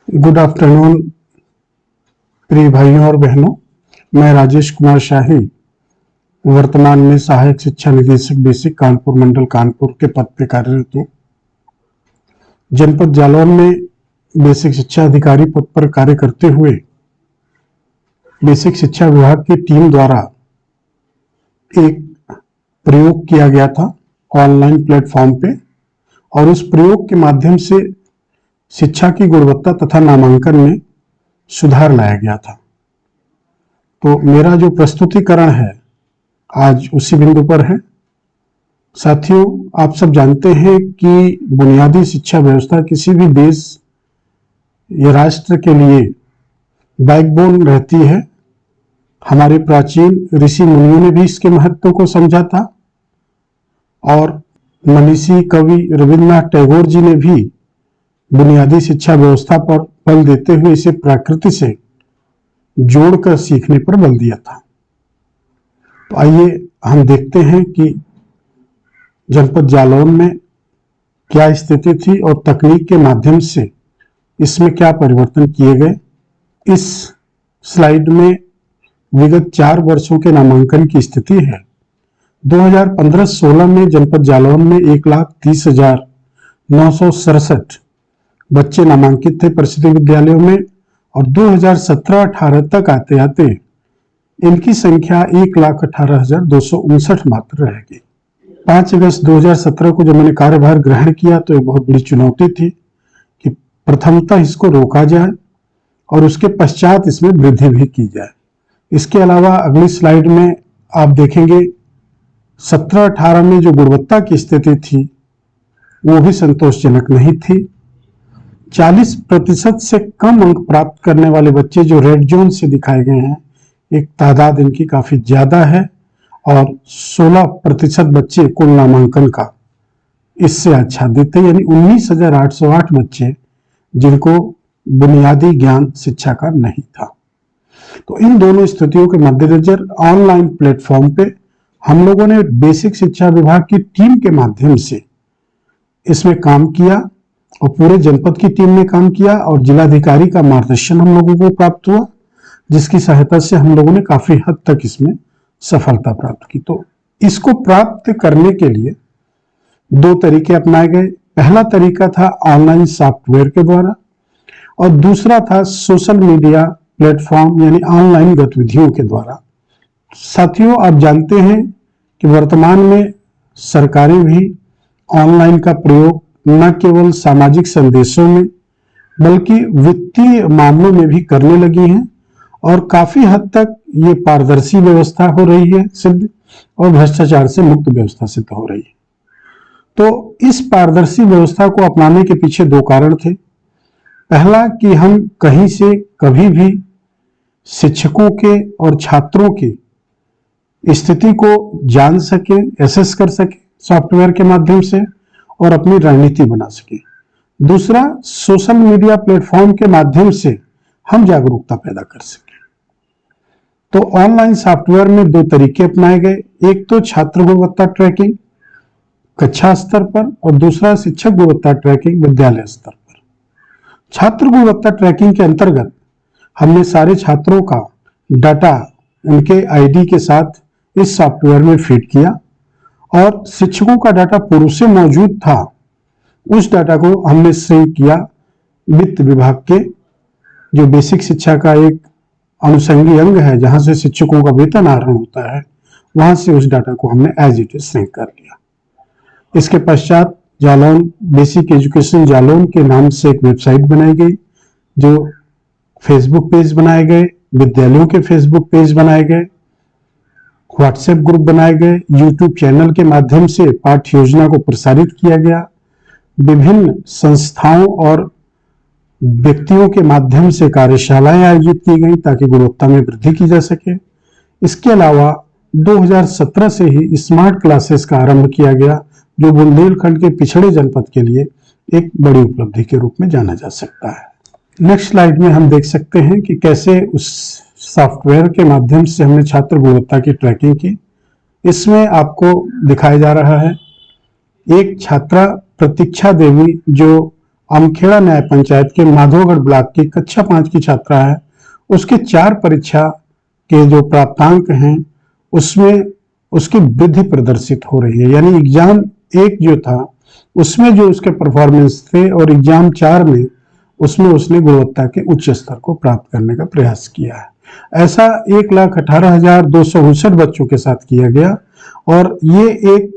Good afternoon प्रिय भाइयों और बहनों। मैं राजेश कुमार शाही वर्तमान में सहायक शिक्षा निदेशक बेसिक कानपुर मंडल कानपुर के पद पर कार्यरत हूँ। जनपद जालौन में बेसिक शिक्षा अधिकारी पद पर कार्य करते हुए बेसिक शिक्षा विभाग की टीम द्वारा एक प्रयोग किया गया था ऑनलाइन प्लेटफॉर्म पे, और उस प्रयोग के माध्यम से शिक्षा की गुणवत्ता तथा नामांकन में सुधार लाया गया था। तो मेरा जो प्रस्तुतिकरण है आज उसी बिंदु पर है। साथियों, आप सब जानते हैं कि बुनियादी शिक्षा व्यवस्था किसी भी देश या राष्ट्र के लिए बैकबोन रहती है। हमारे प्राचीन ऋषि मुनियों ने भी इसके महत्व को समझा था, और मनीषी कवि रविन्द्रनाथ टैगोर जी ने भी बुनियादी शिक्षा व्यवस्था पर बल देते हुए इसे प्रकृति से जोड़कर सीखने पर बल दिया था। तो आइए हम देखते हैं कि जनपद जालौन में क्या स्थिति थी और तकनीक के माध्यम से इसमें क्या परिवर्तन किए गए। इस स्लाइड में विगत 4 वर्षों के नामांकन की स्थिति है। 2015-16 में जनपद जालौन में 1,30,967 बच्चे नामांकित थे परिषदीय विद्यालयों में, और 2017-18 तक आते आते इनकी संख्या 1,18,259 मात्र रह गई। 5 अगस्त 2017 को जब मैंने कार्यभार ग्रहण किया तो एक बहुत बड़ी चुनौती थी कि प्रथमतः इसको रोका जाए और उसके पश्चात इसमें वृद्धि भी की जाए। इसके अलावा अगली स्लाइड में आप देखेंगे 17-18 में जो गुणवत्ता की स्थिति थी वो भी संतोषजनक नहीं थी। 40% से कम अंक प्राप्त करने वाले बच्चे जो रेड जोन से दिखाए गए हैं, एक तादाद इनकी काफी ज्यादा है, और 16% बच्चे कुल नामांकन का इससे आच्छादित थे, यानी 19,808 बच्चे जिनको बुनियादी ज्ञान शिक्षा का नहीं था। तो इन दोनों स्थितियों के मद्देनजर ऑनलाइन प्लेटफॉर्म पे हम लोगों ने बेसिक शिक्षा विभाग की टीम के माध्यम से इसमें काम किया, और पूरे जनपद की टीम ने काम किया, और जिलाधिकारी का मार्गदर्शन हम लोगों को प्राप्त हुआ, जिसकी सहायता से हम लोगों ने काफी हद तक इसमें सफलता प्राप्त की। तो इसको प्राप्त करने के लिए 2 तरीके अपनाए गए। पहला तरीका था ऑनलाइन सॉफ्टवेयर के द्वारा, और दूसरा था सोशल मीडिया प्लेटफॉर्म यानी ऑनलाइन गतिविधियों के द्वारा। साथियों, आप जानते हैं कि वर्तमान में सरकारें भी ऑनलाइन का प्रयोग न केवल सामाजिक संदेशों में बल्कि वित्तीय मामलों में भी करने लगी हैं, और काफी हद तक ये पारदर्शी व्यवस्था हो रही है सिद्ध, और भ्रष्टाचार से मुक्त व्यवस्था सिद्ध हो रही है। तो इस पारदर्शी व्यवस्था को अपनाने के पीछे 2 कारण थे। पहला कि हम कहीं से कभी भी शिक्षकों के और छात्रों की स्थिति को जान सके, एसेस कर सके सॉफ्टवेयर के माध्यम से, और अपनी रणनीति बना सके। दूसरा, सोशल मीडिया प्लेटफॉर्म के माध्यम से हम जागरूकता पैदा कर सके। तो ऑनलाइन सॉफ्टवेयर में 2 तरीके अपनाए गए। एक तो छात्र गुणवत्ता ट्रैकिंग कक्षा स्तर पर, और दूसरा शिक्षक गुणवत्ता ट्रैकिंग विद्यालय स्तर पर। छात्र गुणवत्ता ट्रैकिंग के अंतर्गत हमने सारे छात्रों का डाटा उनके आईडी के साथ इस सॉफ्टवेयर में फीड किया, और शिक्षकों का डाटा पूर्व से मौजूद था, उस डाटा को हमने सिंक किया वित्त विभाग के जो बेसिक शिक्षा का एक अनुषंगी अंग है, जहां से शिक्षकों का वेतन आहरण होता है, वहां से उस डाटा को हमने एज इट इज सिंक कर लिया। इसके पश्चात जालौन बेसिक एजुकेशन जालौन के नाम से एक वेबसाइट बनाई गई, जो फेसबुक पेज बनाए गए, विद्यालयों के फेसबुक पेज बनाए गए, व्हाट्सएप ग्रुप बनाए गए, यूट्यूब चैनल के माध्यम से पाठ्य योजना को प्रसारित किया गया, विभिन्न संस्थाओं और व्यक्तियों के माध्यम से कार्यशालाएं आयोजित की गई ताकि गुणवत्ता में वृद्धि की जा सके। इसके अलावा 2017 से ही स्मार्ट क्लासेस का आरंभ किया गया, जो बुंदेलखंड के पिछड़े जनपद के लिए एक बड़ी उपलब्धि के रूप में जाना जा सकता है। नेक्स्ट स्लाइड में हम देख सकते हैं कि कैसे उस सॉफ्टवेयर के माध्यम से हमने छात्र गुणवत्ता की ट्रैकिंग की। इसमें आपको दिखाया जा रहा है एक छात्रा प्रतीक्षा देवी जो अमखेड़ा न्याय पंचायत के माधोगढ़ ब्लॉक की कक्षा 5 की छात्रा है, उसके 4 परीक्षा के जो प्राप्तांक हैं उसमें उसकी वृद्धि प्रदर्शित हो रही है। यानी एग्जाम 1 जो था उसमें जो उसके परफॉर्मेंस थे और एग्जाम 4 में उसमें उसने गुणवत्ता के उच्च स्तर को प्राप्त करने का प्रयास किया है। ऐसा 1,18,259 बच्चों के साथ किया गया और ये एक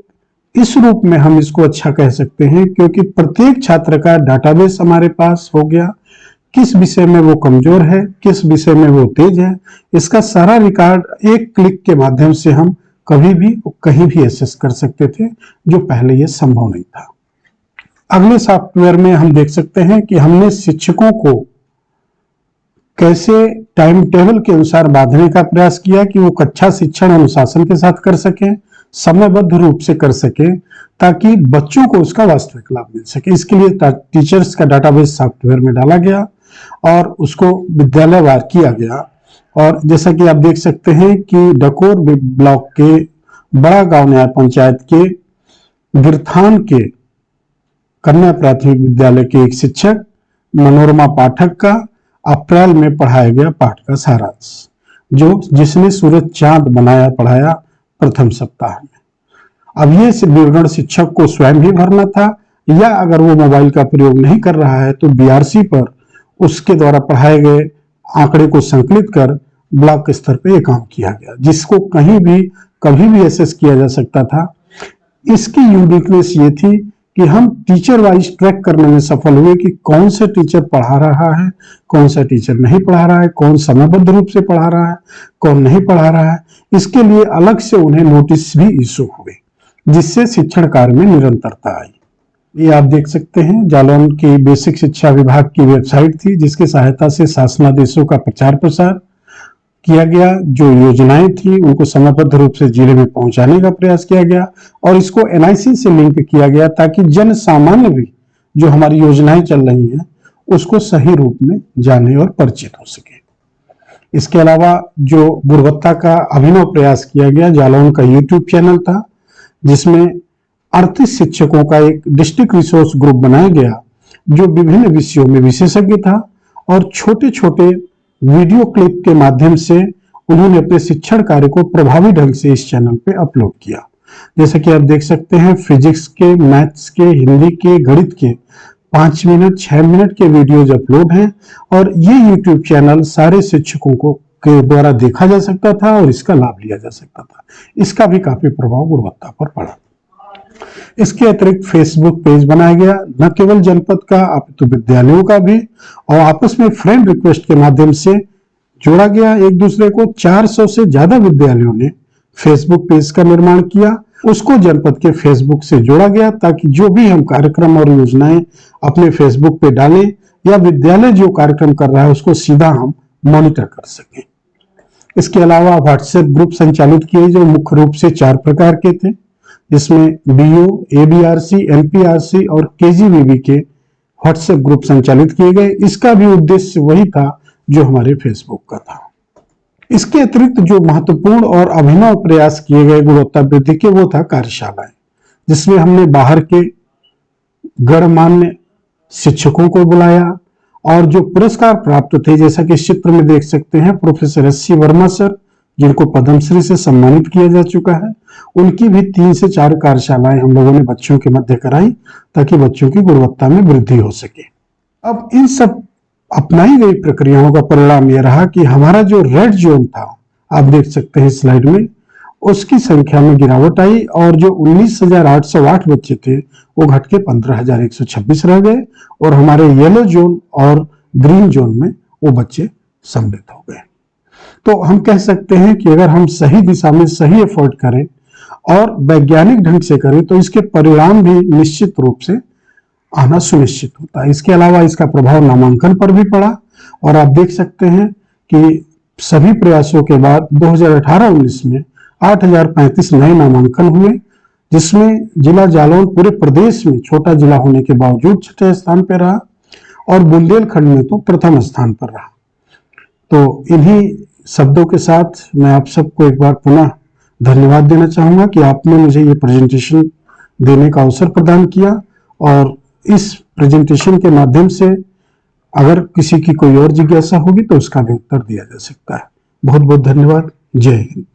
इस रूप में हम इसको अच्छा कह सकते हैं क्योंकि प्रत्येक छात्र का डाटाबेस हमारे पास हो गया, किस विषय में वो कमजोर है, किस विषय में वो तेज है, इसका सारा रिकॉर्ड एक क्लिक के माध्यम से हम कभी भी कहीं भी एक्सेस कर सकते थे, जो पहले ये संभव नहीं था। अगले सॉफ्टवेयर में हम देख सकते हैं कि हमने शिक्षकों को कैसे टाइम टेबल के अनुसार बांधने का प्रयास किया कि वो कक्षा शिक्षण अनुशासन के साथ कर सकें, समयबद्ध रूप से कर सकें, ताकि बच्चों को उसका वास्तविक लाभ मिल सके। इसके लिए टीचर्स का डाटाबेस सॉफ्टवेयर में डाला गया और उसको विद्यालयवार किया गया। और जैसा कि आप देख सकते हैं कि डकोर ब्लॉक के बड़ा गांव न्याय पंचायत के गिरथान के कन्या प्राथमिक विद्यालय के एक शिक्षक मनोरमा पाठक का अप्रैल में पढ़ाया गया पाठ का सारांश, जिसने सूरज चांद बनाया पढ़ाया प्रथम सप्ताह में। अब ये विवरण शिक्षक को स्वयं ही भरना था, या अगर वो मोबाइल का प्रयोग नहीं कर रहा है तो बीआरसी पर उसके द्वारा पढ़ाए गए आंकड़े को संकलित कर ब्लॉक स्तर पे काम किया गया, जिसको कहीं भी कभी भी एक्सेस किया जा सकता था। इसकी यूनिकनेस ये थी कि हम टीचर वाइज ट्रैक करने में सफल हुए कि कौन सा टीचर पढ़ा रहा है, कौन सा टीचर नहीं पढ़ा रहा है, कौन समयबद्ध रूप से पढ़ा रहा है, कौन नहीं पढ़ा रहा है। इसके लिए अलग से उन्हें नोटिस भी इशू हुए, जिससे शिक्षण कार्य में निरंतरता आई। ये आप देख सकते हैं जालौन की बेसिक शिक्षा विभाग की वेबसाइट थी, जिसकी सहायता से शासनादेशों का प्रचार प्रसार किया गया, जो योजनाएं थी उनको समयबद्ध रूप से जिले में पहुंचाने का प्रयास किया गया और इसको एनआईसी से लिंक किया गया ताकि जन सामान्य भी जो हमारी योजनाएं चल रही हैं उसको सही रूप में जाने और परिचित हो सके। इसके अलावा जो गुणवत्ता का अभिनव प्रयास किया गया, जालौन का यूट्यूब चैनल था जिसमें 38 शिक्षकों का एक डिस्ट्रिक्ट रिसोर्स ग्रुप बनाया गया जो विभिन्न विषयों में विशेषज्ञ था और छोटे छोटे वीडियो क्लिप के माध्यम से उन्होंने अपने शिक्षण कार्य को प्रभावी ढंग से इस चैनल पे अपलोड किया। जैसे कि आप देख सकते हैं फिजिक्स के, मैथ्स के, हिंदी के, गणित के 5 मिनट 6 मिनट के वीडियोज अपलोड हैं और ये यूट्यूब चैनल सारे शिक्षकों को के द्वारा देखा जा सकता था और इसका लाभ लिया जा सकता था। इसका भी काफी प्रभाव गुणवत्ता पर पड़ा। इसके अतिरिक्त फेसबुक पेज बनाया गया, न केवल जनपद का अपितु विद्यालयों का भी, और आपस में फ्रेंड रिक्वेस्ट के माध्यम से जोड़ा गया एक दूसरे को। 400 से ज्यादा विद्यालयों ने फेसबुक पेज का निर्माण किया, उसको जनपद के फेसबुक से जोड़ा गया ताकि जो भी हम कार्यक्रम और योजनाएं अपने फेसबुक पे डालें या विद्यालय जो कार्यक्रम कर रहा है उसको सीधा हम मॉनिटर कर सकें। इसके अलावा व्हाट्सएप ग्रुप संचालित किए जो मुख्य रूप से 4 प्रकार के थे, जिसमें बीओ, एबीआरसी, एनपीआरसी और केजीवीबी के व्हाट्सएप ग्रुप संचालित किए गए। इसका भी उद्देश्य वही था जो हमारे फेसबुक का था। इसके अतिरिक्त जो महत्वपूर्ण और अभिनव प्रयास किए गए गुणवत्ता वृद्धि के वो था कार्यशालाएं, जिसमें हमने बाहर के गणमान्य शिक्षकों को बुलाया और जो पुरस्कार प्राप्त थे, जैसा कि इस चित्र में देख सकते हैं professor S C Verma sir जिनको पद्मश्री से सम्मानित किया जा चुका है, उनकी भी 3 से 4 कार्यशालाएं हम लोगों ने बच्चों के मध्य कराई ताकि बच्चों की गुणवत्ता में वृद्धि हो सके। अब इन सब अपनाई गई प्रक्रियाओं का परिणाम यह रहा कि हमारा जो रेड जोन था, आप देख सकते हैं स्लाइड में, उसकी संख्या में गिरावट आई और जो 19,808 बच्चे थे वो घट के 15,126 रह गए और हमारे येलो जोन और ग्रीन जोन में वो बच्चे सम्मिलित हो गए। तो हम कह सकते हैं कि अगर हम सही दिशा में सही एफर्ट करें और वैज्ञानिक ढंग से करें तो इसके परिणाम भी निश्चित रूप से आना सुनिश्चित होता है। इसके अलावा इसका प्रभाव नामांकन पर भी पड़ा और आप देख सकते हैं कि सभी प्रयासों के बाद 2018-19 में 8,035 नए नामांकन हुए, जिसमें जिला जालौन पूरे प्रदेश में छोटा जिला होने के बावजूद 6ठे स्थान पर रहा और बुंदेलखंड में तो प्रथम स्थान पर रहा। तो इन्हीं शब्दों के साथ मैं आप सबको एक बार पुनः धन्यवाद देना चाहूंगा कि आपने मुझे ये प्रेजेंटेशन देने का अवसर प्रदान किया और इस प्रेजेंटेशन के माध्यम से अगर किसी की कोई और जिज्ञासा होगी तो उसका भी उत्तर दिया जा सकता है। बहुत बहुत धन्यवाद। जय हिंद।